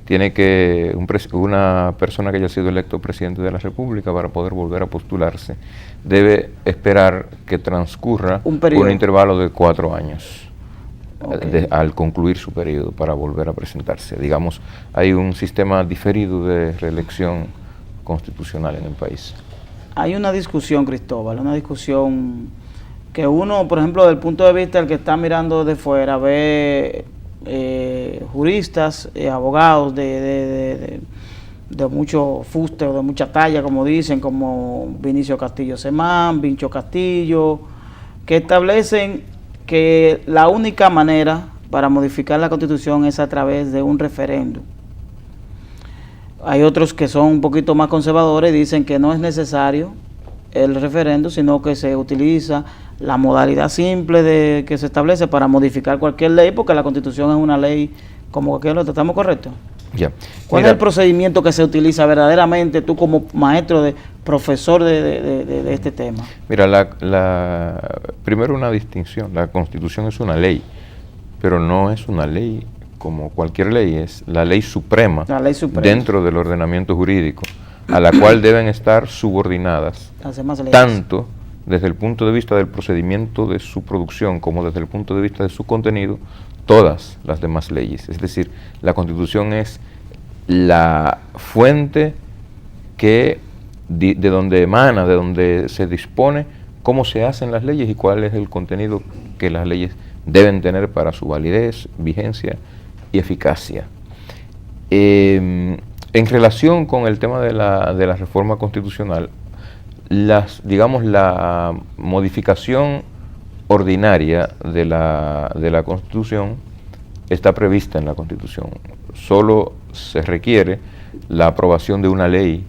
Tiene que una persona que haya sido electo presidente de la República, para poder volver a postularse, debe esperar que transcurra un intervalo de 4 años. Okay. Al concluir su periodo, para volver a presentarse. Digamos, hay un sistema diferido de reelección constitucional en el país. Hay una discusión, Cristóbal, una discusión que uno, por ejemplo, desde el punto de vista del que está mirando de fuera, ve juristas, abogados de mucho fuste o de mucha talla, como dicen, como Vinicio Castillo Semán, Vincho Castillo, que establecen que la única manera para modificar la Constitución es a través de un referéndum. Hay otros que son un poquito más conservadores y dicen que no es necesario el referendo, sino que se utiliza la modalidad simple que se establece para modificar cualquier ley, porque la Constitución es una ley como cualquier otra. ¿Estamos correctos? Ya. ¿Cuál es el procedimiento que se utiliza verdaderamente tú como maestro, profesor de este tema? Mira, primero una distinción. La Constitución es una ley, pero no es una ley como cualquier ley, es la ley suprema, dentro del ordenamiento jurídico, a la cual deben estar subordinadas tanto desde el punto de vista del procedimiento de su producción como desde el punto de vista de su contenido, todas las demás leyes. Es decir, la Constitución es la fuente de donde emana, de donde se dispone cómo se hacen las leyes y cuál es el contenido que las leyes deben tener para su validez, vigencia y eficacia. En relación con el tema de la reforma constitucional, la modificación ordinaria de la Constitución está prevista en la Constitución. Solo se requiere la aprobación de una ley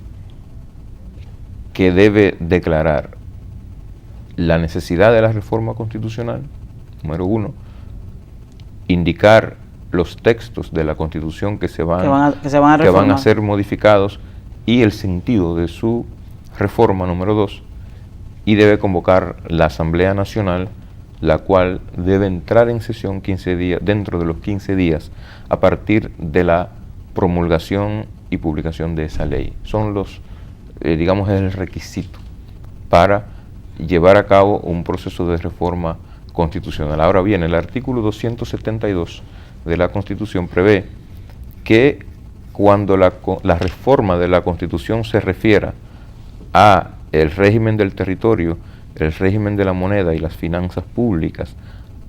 que debe declarar la necesidad de la reforma constitucional, número uno, indicar los textos de la Constitución que van a ser modificados y el sentido de su reforma, número dos, y debe convocar la Asamblea Nacional, la cual debe entrar en sesión 15 días, dentro de los 15 días, a partir de la promulgación y publicación de esa ley. Son digamos, el requisito para llevar a cabo un proceso de reforma constitucional. Ahora bien, el artículo 272 de la Constitución prevé que cuando la reforma de la Constitución se refiera a el régimen del territorio, el régimen de la moneda y las finanzas públicas,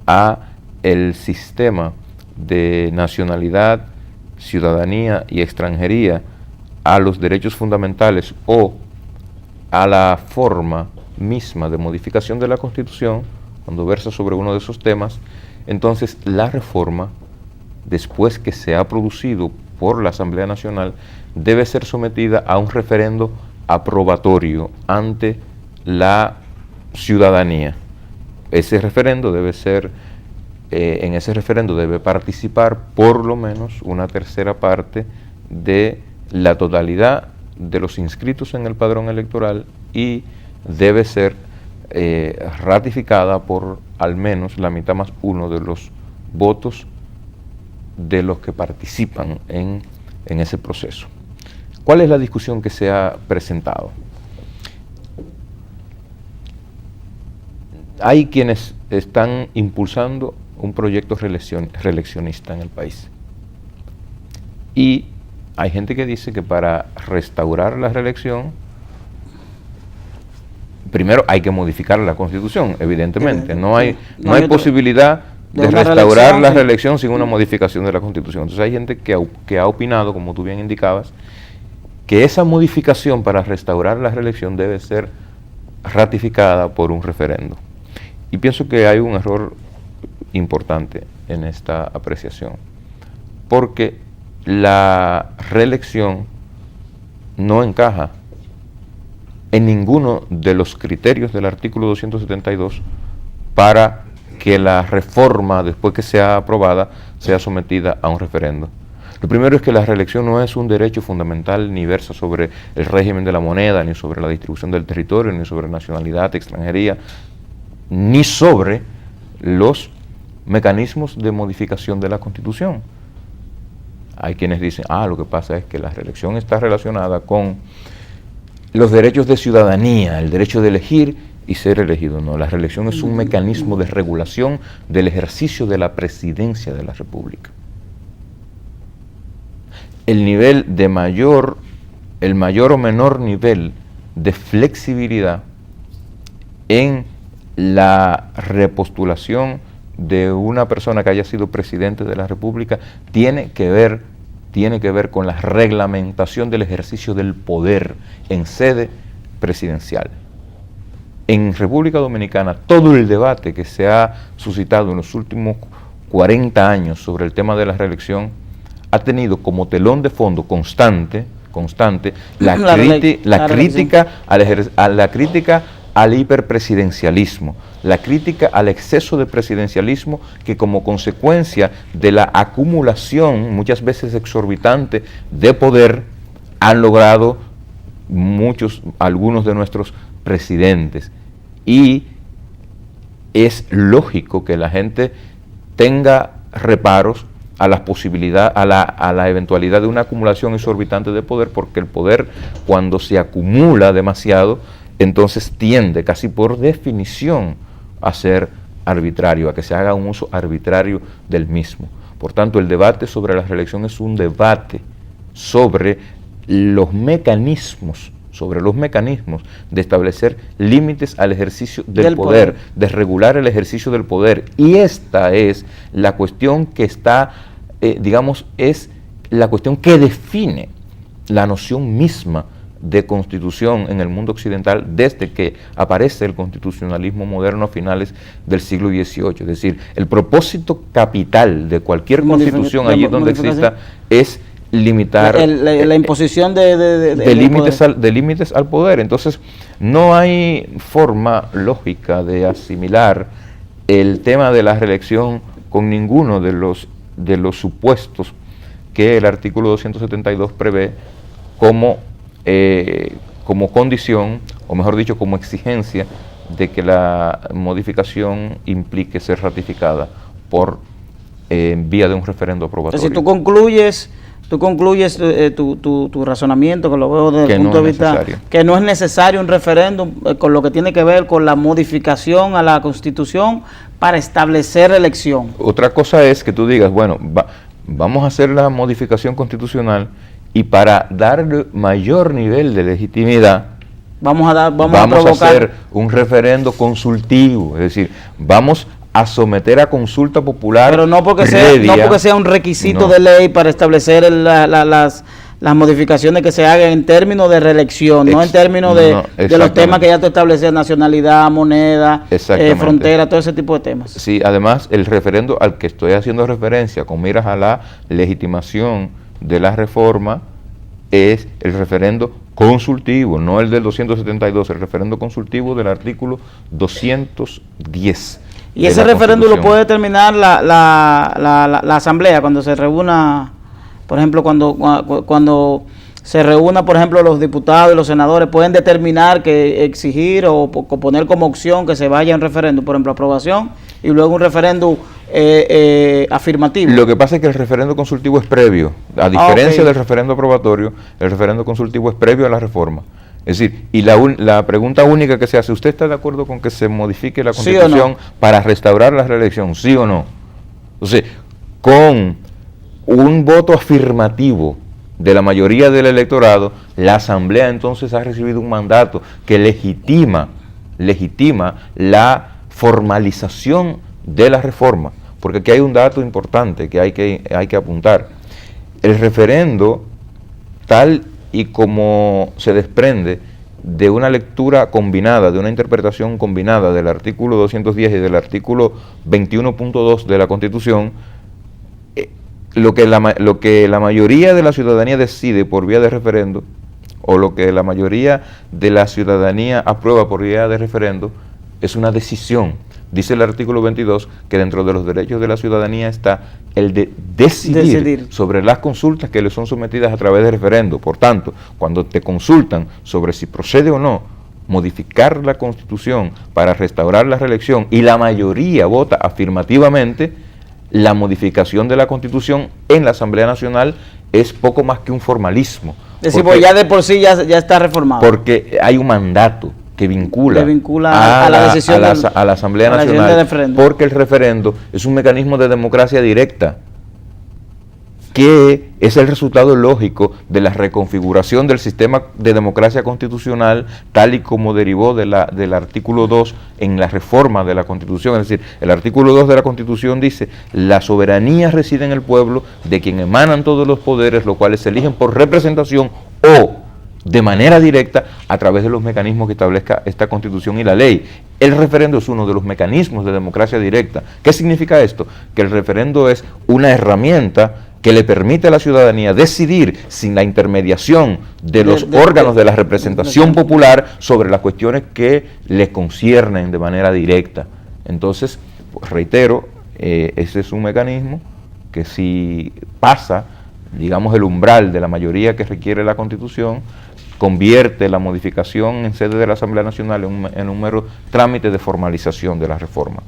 a el sistema de nacionalidad, ciudadanía y extranjería, a los derechos fundamentales o a la forma misma de modificación de la Constitución, cuando versa sobre uno de esos temas, entonces la reforma, después que se ha producido por la Asamblea Nacional, debe ser sometida a un referendo aprobatorio ante la ciudadanía. Ese referendo debe ser, en ese referendo debe participar por lo menos una tercera parte de la totalidad de los inscritos en el padrón electoral y debe ser ratificada por al menos la mitad más uno de los votos de los que participan en ese proceso. ¿Cuál es la discusión que se ha presentado? Hay quienes están impulsando un proyecto reeleccionista en el país. Y hay gente que dice que para restaurar la reelección, primero hay que modificar la Constitución, evidentemente. No hay posibilidad de restaurar la reelección sin una modificación de la Constitución. Entonces hay gente que ha opinado, como tú bien indicabas, que esa modificación para restaurar la reelección debe ser ratificada por un referendo. Y pienso que hay un error importante en esta apreciación, porque la reelección no encaja en ninguno de los criterios del artículo 272 para que la reforma, después que sea aprobada, sea sometida a un referendo. Lo primero es que la reelección no es un derecho fundamental, ni versa sobre el régimen de la moneda, ni sobre la distribución del territorio, ni sobre nacionalidad, extranjería, ni sobre los mecanismos de modificación de la Constitución. Hay quienes dicen, lo que pasa es que la reelección está relacionada con los derechos de ciudadanía, el derecho de elegir y ser elegido. No, la reelección es un mecanismo de regulación del ejercicio de la presidencia de la República. El mayor o menor nivel de flexibilidad en la repostulación de una persona que haya sido presidente de la República tiene que ver con la reglamentación del ejercicio del poder en sede presidencial. En República Dominicana, todo el debate que se ha suscitado en los últimos 40 años sobre el tema de la reelección ha tenido como telón de fondo constante constante la crítica al hiperpresidencialismo, la crítica al exceso de presidencialismo que como consecuencia de la acumulación muchas veces exorbitante de poder han logrado algunos de nuestros presidentes. Y es lógico que la gente tenga reparos a las posibilidades, a la eventualidad de una acumulación exorbitante de poder, porque el poder, cuando se acumula demasiado, entonces tiende casi por definición a ser arbitrario, a que se haga un uso arbitrario del mismo. Por tanto, el debate sobre la reelección es un debate sobre los mecanismos de establecer límites al ejercicio del poder, de regular el ejercicio del poder. Y esta es la cuestión que está, es la cuestión que define la noción misma de constitución en el mundo occidental desde que aparece el constitucionalismo moderno a finales del siglo XVIII. Es decir, el propósito capital de cualquier constitución allí donde exista es limitar la imposición de límites al poder. Entonces, no hay forma lógica de asimilar el tema de la reelección con ninguno de los supuestos que el artículo 272 prevé como condición, o mejor dicho, como exigencia de que la modificación implique ser ratificada por vía de un referendo aprobatorio. Entonces, tú concluyes tu razonamiento, que lo veo desde el punto de vista que no es necesario un referéndum con lo que tiene que ver con la modificación a la Constitución para establecer elección. Otra cosa es que tú digas, bueno, vamos a hacer la modificación constitucional y para darle mayor nivel de legitimidad vamos a hacer un referendo consultivo, es decir, vamos a someter a consulta popular. Pero no porque sea un requisito de ley para establecer las modificaciones que se hagan en términos de reelección, no en términos de los temas que ya te establecen, nacionalidad, moneda, frontera, todo ese tipo de temas. Sí, además el referendo al que estoy haciendo referencia con miras a la legitimación de la reforma es el referendo consultivo, no el del 272, el referendo consultivo del artículo 210. Y ese referéndum lo puede determinar la Asamblea cuando se reúna, por ejemplo, cuando se reúna, por ejemplo, los diputados y los senadores, pueden determinar que exigir o poner como opción que se vaya a un referéndum, por ejemplo, aprobación, y luego un referéndum afirmativo. Lo que pasa es que el referendo consultivo es previo, a diferencia del referendo aprobatorio, el referendo consultivo es previo a la reforma. Es decir, y la pregunta única que se hace, ¿usted está de acuerdo con que se modifique la Constitución ¿sí o no? para restaurar la reelección? ¿Sí o no? Entonces, con un voto afirmativo de la mayoría del electorado, la Asamblea entonces ha recibido un mandato que legitima la formalización de la reforma, porque aquí hay un dato importante que hay que apuntar. El referendo, tal y como se desprende de una lectura combinada, de una interpretación combinada del artículo 210 y del artículo 21.2 de la Constitución, lo que la mayoría de la ciudadanía decide por vía de referendo, o lo que la mayoría de la ciudadanía aprueba por vía de referendo, es una decisión. Dice el artículo 22 que dentro de los derechos de la ciudadanía está el de decidir sobre las consultas que le son sometidas a través de referendo. Por tanto, cuando te consultan sobre si procede o no modificar la Constitución para restaurar la reelección y la mayoría vota afirmativamente, la modificación de la Constitución en la Asamblea Nacional es poco más que un formalismo. Es decir, pues ya de por sí ya está reformado. Porque hay un mandato que vincula a la decisión a la Asamblea Nacional, porque el referendo es un mecanismo de democracia directa que es el resultado lógico de la reconfiguración del sistema de democracia constitucional tal y como derivó del artículo 2 en la reforma de la Constitución. Es decir, el artículo 2 de la Constitución dice: la soberanía reside en el pueblo, de quien emanan todos los poderes, los cuales se eligen por representación o de manera directa a través de los mecanismos que establezca esta Constitución y la ley. El referendo es uno de los mecanismos de democracia directa. ¿Qué significa esto? Que el referendo es una herramienta que le permite a la ciudadanía decidir sin la intermediación de los órganos de la representación popular sobre las cuestiones que les conciernen de manera directa. Entonces, pues, reitero, ese es un mecanismo que si pasa, digamos, el umbral de la mayoría que requiere la Constitución, convierte la modificación en sede de la Asamblea Nacional en un mero trámite de formalización de la reforma.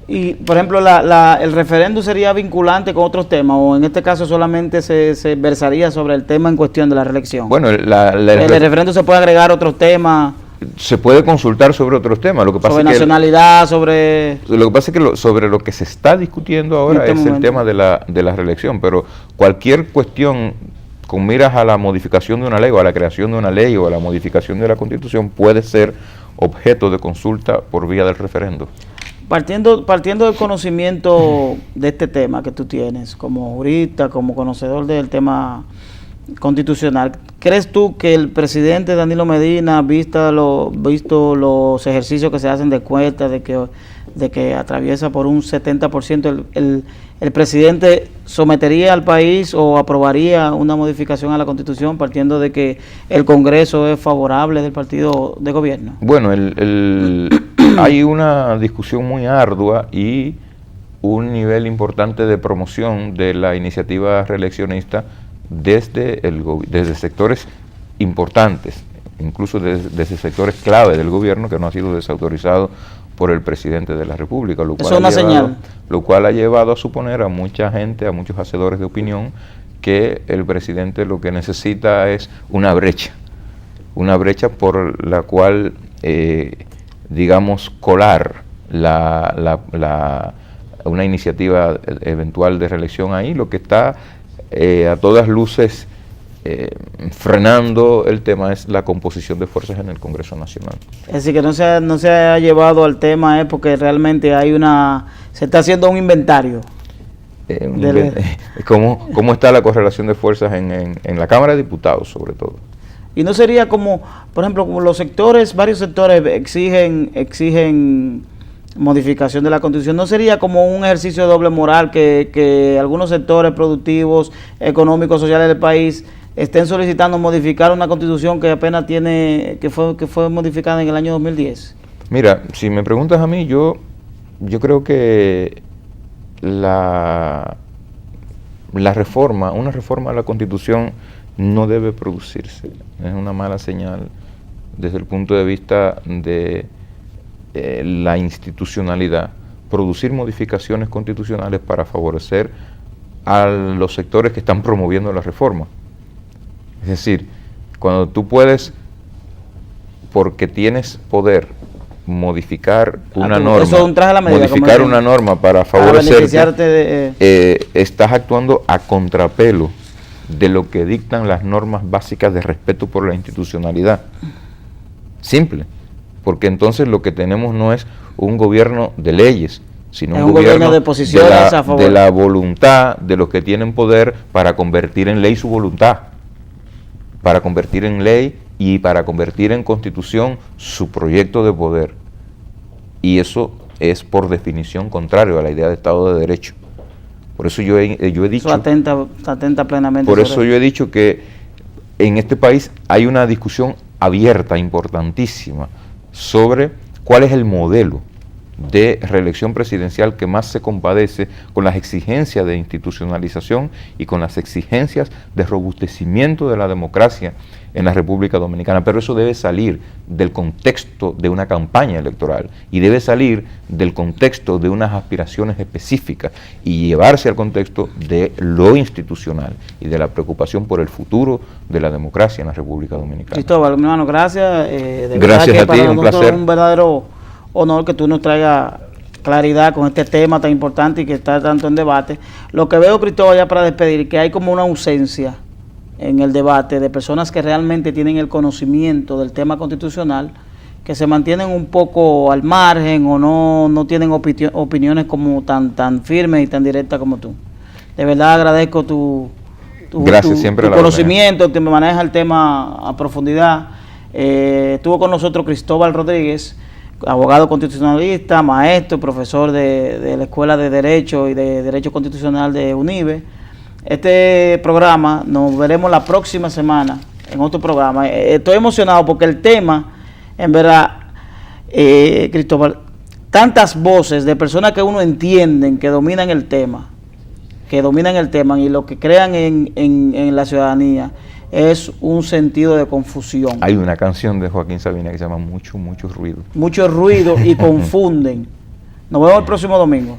Y, por ejemplo, ¿el referéndum sería vinculante con otros temas o en este caso solamente se versaría sobre el tema en cuestión de la reelección? Bueno, el referéndum se puede agregar otros temas. Se puede consultar sobre otros temas. Lo que pasa sobre es que nacionalidad, sobre... Lo que pasa es que sobre lo que se está discutiendo ahora es el tema de la reelección, pero cualquier cuestión con miras a la modificación de una ley o a la creación de una ley o a la modificación de la Constitución puede ser objeto de consulta por vía del referendo. Partiendo del conocimiento de este tema que tú tienes como jurista, como conocedor del tema constitucional, ¿crees tú que el presidente Danilo Medina, visto los ejercicios que se hacen de cuenta de que atraviesa por un 70%, el presidente sometería al país o aprobaría una modificación a la Constitución partiendo de que el Congreso es favorable del partido de gobierno? Bueno, hay una discusión muy ardua y un nivel importante de promoción de la iniciativa reeleccionista desde sectores importantes, incluso desde sectores clave del gobierno que no ha sido desautorizado por el presidente de la República, lo cual ha llevado a suponer a mucha gente, a muchos hacedores de opinión, que el presidente lo que necesita es una brecha por la cual, digamos, colar una iniciativa eventual de reelección ahí, lo que está a todas luces frenando el tema es la composición de fuerzas en el Congreso Nacional. Es decir, que no se ha llevado al tema porque realmente se está haciendo un inventario. ¿Cómo está la correlación de fuerzas en la Cámara de Diputados, sobre todo? Y no sería como, por ejemplo, como varios sectores exigen modificación de la Constitución, ¿no sería como un ejercicio de doble moral que algunos sectores productivos, económicos, sociales del país estén solicitando modificar una Constitución que apenas que fue modificada en el año 2010? Mira, si me preguntas a mí, yo creo que una reforma a la Constitución no debe producirse. Es una mala señal desde el punto de vista de la institucionalidad, producir modificaciones constitucionales para favorecer a los sectores que están promoviendo la reforma. Es decir, cuando tú puedes, porque tienes poder, modificar una norma para favorecerte, estás actuando a contrapelo de lo que dictan las normas básicas de respeto por la institucionalidad. Simple. Porque entonces lo que tenemos no es un gobierno de leyes, sino un gobierno de posiciones a favor de la voluntad de los que tienen poder para convertir en ley su voluntad, para convertir en ley y para convertir en Constitución su proyecto de poder. Y eso es por definición contrario a la idea de Estado de Derecho. Por eso yo he dicho... Eso atenta plenamente. Por eso yo he dicho que en este país hay una discusión abierta, importantísima, sobre cuál es el modelo de reelección presidencial que más se compadece con las exigencias de institucionalización y con las exigencias de robustecimiento de la democracia en la República Dominicana. Pero eso debe salir del contexto de una campaña electoral y debe salir del contexto de unas aspiraciones específicas y llevarse al contexto de lo institucional y de la preocupación por el futuro de la democracia en la República Dominicana. Cristóbal, mi hermano, gracias. Gracias a ti, un placer. Un verdadero honor que tú nos traigas claridad con este tema tan importante y que está tanto en debate. Lo que veo, Cristóbal, ya para despedir, que hay como una ausencia en el debate de personas que realmente tienen el conocimiento del tema constitucional, que se mantienen un poco al margen o no tienen opiniones como tan firmes y tan directas como tú. De verdad agradezco tu conocimiento, que me maneja el tema a profundidad. Estuvo con nosotros Cristóbal Rodríguez, abogado constitucionalista, maestro, profesor de la Escuela de Derecho y de Derecho Constitucional de UNIBE. este programa. Nos veremos la próxima semana en otro programa. Estoy emocionado porque el tema, en verdad, Cristóbal, tantas voces de personas que uno entienden que dominan el tema y lo que crean en la ciudadanía es un sentido de confusión. Hay una canción de Joaquín Sabina que se llama Mucho ruido. Mucho ruido y confunden. Nos vemos el próximo domingo.